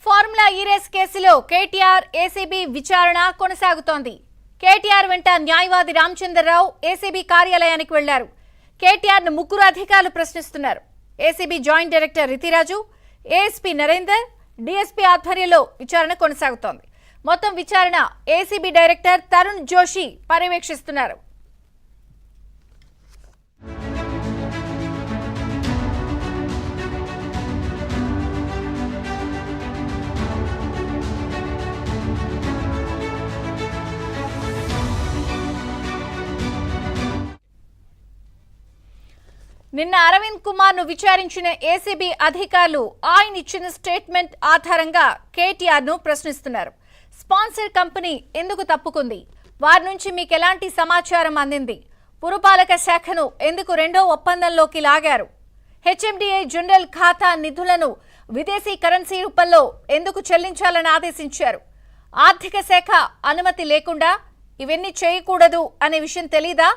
Formula ఈ race కేసులో KTR ACB విచారణ కొనసాగుతోంది. కేటీఆర్ వెంట న్యాయవాది రామచంద్రరావు ఏసీబీ కార్యాలయానికి వెళ్లారు. కేటీఆర్ ను ముగ్గురు అధికారులు ప్రశ్నిస్తున్నారు. ACB joint director Ritiraju, ASP Narender, DSP ఆధ్వర్యంలో విచారణ కొనసాగుతోంది. మొత్తం విచారణ ఏసీబీ డైరెక్టర్ తరుణ్ జోషి పర్యవేక్షిస్తున్నారు. నిన్న అరవింద్ కుమార్ ను విచారించిన ఏసీబీ అధికారులు ఆయన ఇచ్చిన స్టేట్మెంట్ ఆధారంగా కేటీఆర్ ను ప్రశ్నిస్తున్నారు. స్పాన్సర్ కంపెనీ ఎందుకు తప్పుకుంది? వారి నుంచి మీకు ఎలాంటి సమాచారం అందింది? పురపాలక శాఖను ఎందుకు రెండో ఒప్పందంలోకి లాగారు? హెచ్ఎండిఏ జనరల్ ఖాతా నిధులను విదేశీ కరెన్సీ రూపంలో ఎందుకు చెల్లించాలని ఆదేశించారు? ఆర్థిక శాఖ అనుమతి లేకుండా ఇవన్నీ చేయకూడదు అనే విషయం తెలీదా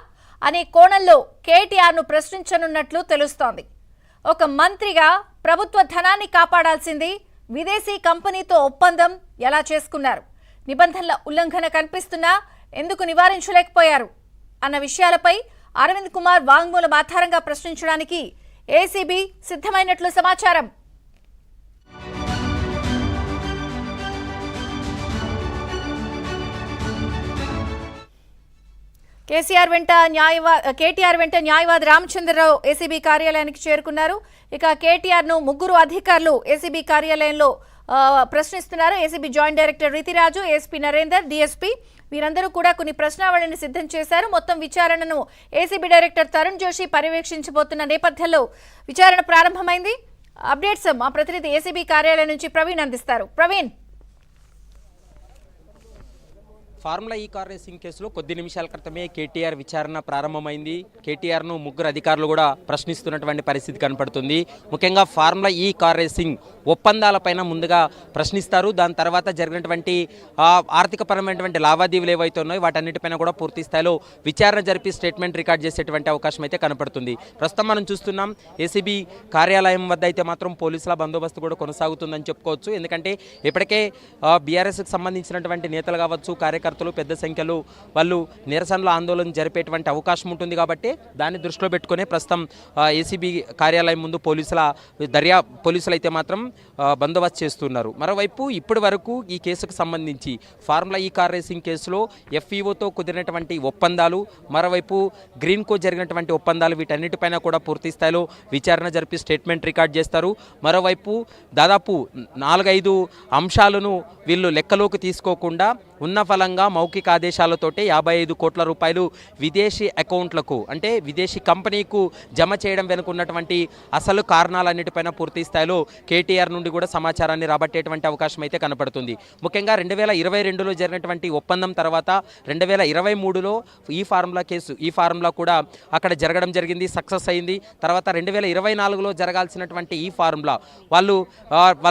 అనే కోణంలో కేటీఆర్ ను ప్రశ్నించనున్నట్లు తెలుస్తోంది. ఒక మంత్రిగా ప్రభుత్వ ధనాన్ని కాపాడాల్సింది విదేశీ కంపెనీతో ఒప్పందం ఎలా చేసుకున్నారు? నిబంధనల ఉల్లంఘన కనిపిస్తున్నా ఎందుకు నివారించలేకపోయారు అన్న విషయాలపై అరవింద్ కుమార్ వాంగ్మూలం ఆధారంగా ప్రశ్నించడానికి ఏసీబీ సిద్ధమైనట్లు సమాచారం. కేటీఆర్ వెంట న్యాయవాది రామచంద్రరావు ఏసీబీ కార్యాలయానికి చేరుకున్నారు. ఇక కేటీఆర్ ను ముగ్గురు అధికారులు ఏసీబీ కార్యాలయంలో ప్రశ్నిస్తున్నారు. ACB joint director Ritiraju, ASP Narender, DSP వీరందరూ కూడా కొన్ని ప్రశ్నావళిని సిద్ధం చేశారు. మొత్తం విచారణను ఏసీబీ డైరెక్టర్ తరుణ్ జోషి పర్యవేక్షించబోతున్న నేపథ్యంలో విచారణ ప్రారంభమైంది. అప్డేట్స్ మా ప్రతినిధి ఏసీబీ కార్యాలయం నుంచి ప్రవీణ్ అందిస్తారు. ప్రవీణ్, ఫార్ములా ఈ కార్ రేసింగ్ కేసులో కొద్ది నిమిషాల క్రితమే కేటీఆర్ విచారణ ప్రారంభమైంది. కేటీఆర్ను ముగ్గురు అధికారులు కూడా ప్రశ్నిస్తున్నటువంటి పరిస్థితి కనపడుతుంది. ముఖ్యంగా ఫార్ములా ఈ కార్ రేసింగ్ ఒప్పందాలపైన ముందుగా ప్రశ్నిస్తారు. దాని తర్వాత జరిగినటువంటి ఆర్థికపరమైనటువంటి లావాదేవీలు ఏవైతే ఉన్నాయో వాటన్నిటిపైన కూడా పూర్తి స్థాయిలో విచారణ జరిపి స్టేట్మెంట్ రికార్డ్ చేసేటువంటి అవకాశం అయితే కనపడుతుంది. ప్రస్తుతం మనం చూస్తున్నాం ఏసీబీ కార్యాలయం వద్ద అయితే మాత్రం పోలీసుల బందోబస్తు కూడా కొనసాగుతుందని చెప్పుకోవచ్చు. ఎందుకంటే ఇప్పటికే బీఆర్ఎస్కి సంబంధించినటువంటి నేతలు కావచ్చు, కార్యకర్తలు పెద్ద సంఖ్యలో వాళ్ళు నిరసనలు ఆందోళన జరిపేటువంటి అవకాశం ఉంటుంది. కాబట్టి దాన్ని దృష్టిలో పెట్టుకునే ప్రస్తుతం ఏసీబీ కార్యాలయం ముందు పోలీసులు అయితే మాత్రం బందోబస్తు చేస్తున్నారు. మరోవైపు ఇప్పటి వరకు ఈ కేసుకు సంబంధించి ఫార్ములా ఈ కార్ రేసింగ్ కేసులో ఎఫ్ఈఓతో కుదిరినటువంటి ఒప్పందాలు, మరోవైపు గ్రీన్కో జరిగినటువంటి ఒప్పందాలు, వీటన్నిటిపైన కూడా పూర్తి స్థాయిలో విచారణ జరిపి స్టేట్మెంట్ రికార్డ్ చేస్తారు. మరోవైపు దాదాపు 4-5 అంశాలను వీళ్ళు లెక్కలోకి తీసుకోకుండా ఉన్న ఫలంగా మౌఖిక ఆదేశాలతోటే 55 కోట్ల రూపాయలు విదేశీ అకౌంట్లకు, అంటే విదేశీ కంపెనీకు జమ చేయడం వెనుక ఉన్నటువంటి అసలు కారణాలన్నిటిపైన పూర్తి స్థాయిలో కేటీఆర్ నుండి కూడా సమాచారాన్ని రాబట్టేటువంటి అవకాశం అయితే కనపడుతుంది. ముఖ్యంగా 2022లో జరిగినటువంటి ఒప్పందం తర్వాత 2023లో ఈ ఫార్ములా కూడా అక్కడ జరగడం జరిగింది, సక్సెస్ అయింది. తర్వాత 2024లో జరగాల్సినటువంటి ఈ ఫార్ములా వాళ్ళు